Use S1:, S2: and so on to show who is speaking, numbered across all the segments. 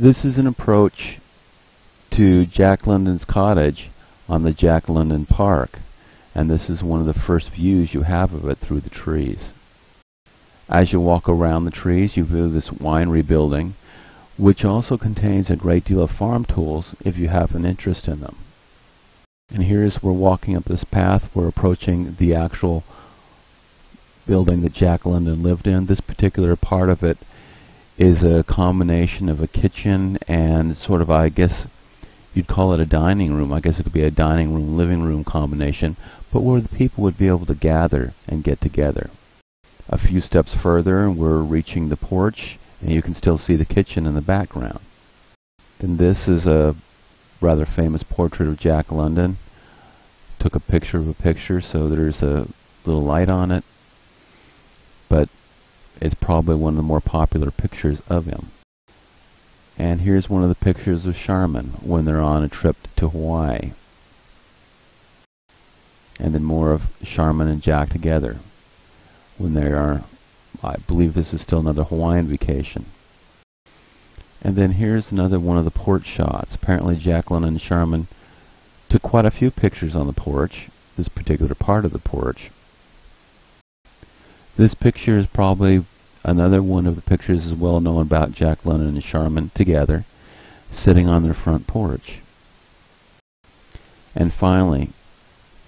S1: This is an approach to Jack London's cottage on the Jack London Park, and this is one of the first views you have of it through the trees. As you walk around the trees, you view this winery building, which also contains a great deal of farm tools if you have an interest in them. And here, as we're walking up this path, we're approaching the actual building that Jack London lived in. This particular part of it is a combination of a kitchen and sort of, I guess you'd call it a dining room. I guess it could be a dining room, living room combination, but where the people would be able to gather and get together. A few steps further, we're reaching the porch, and you can still see the kitchen in the background. Then this is a rather famous portrait of Jack London. Took a picture of a picture, so there's a little light on it, but it's probably one of the more popular pictures of him. And here's one of the pictures of Charmin when they're on a trip to Hawaii. And then more of Charmin and Jack together when they are, I believe this is still another Hawaiian vacation. And then here's another one of the porch shots. Apparently Jack London and Charmin took quite a few pictures on the porch, this particular part of the porch. This picture is probably another one of the pictures is well known about Jack London and Charmin together, sitting on their front porch. And finally,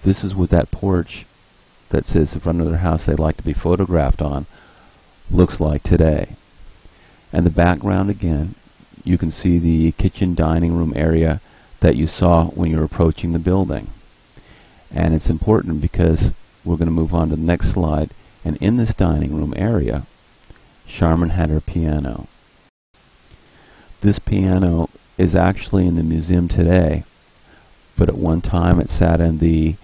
S1: this is what that porch that sits in front of their house they'd like to be photographed on looks like today. And the background, again, you can see the kitchen dining room area that you saw when you were approaching the building. And it's important because we're going to move on to the next slide, and in this dining room area Charmin had her piano. This piano is actually in the museum today, but at one time it sat in the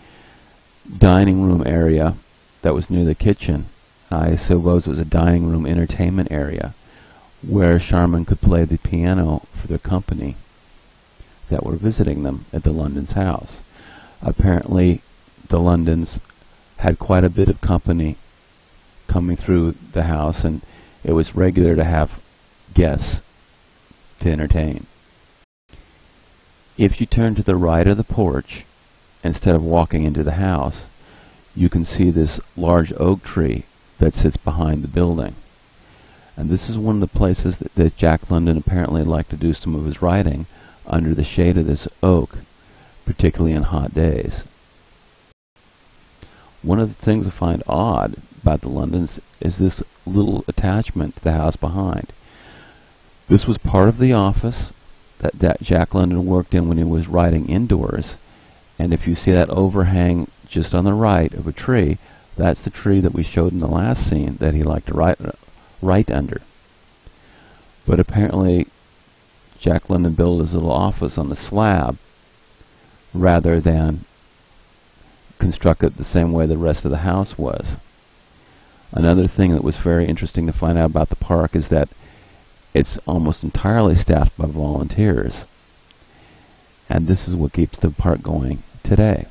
S1: dining room area that was near the kitchen. I suppose it was a dining room entertainment area where Charmin could play the piano for their company that were visiting them at the London's house. Apparently the Londons had quite a bit of company coming through the house, and it was regular to have guests to entertain. If you turn to the right of the porch, instead of walking into the house, you can see this large oak tree that sits behind the building. And this is one of the places that Jack London apparently liked to do some of his writing, under the shade of this oak, particularly in hot days. One of the things I find odd about the Londons is this little attachment to the house behind. This was part of the office that Jack London worked in when he was writing indoors, and if you see that overhang just on the right of a tree, that's the tree that we showed in the last scene that he liked to write under. But apparently Jack London built his little office on the slab rather than construct it the same way the rest of the house was. Another thing that was very interesting to find out about the park is that it's almost entirely staffed by volunteers, and this is what keeps the park going today.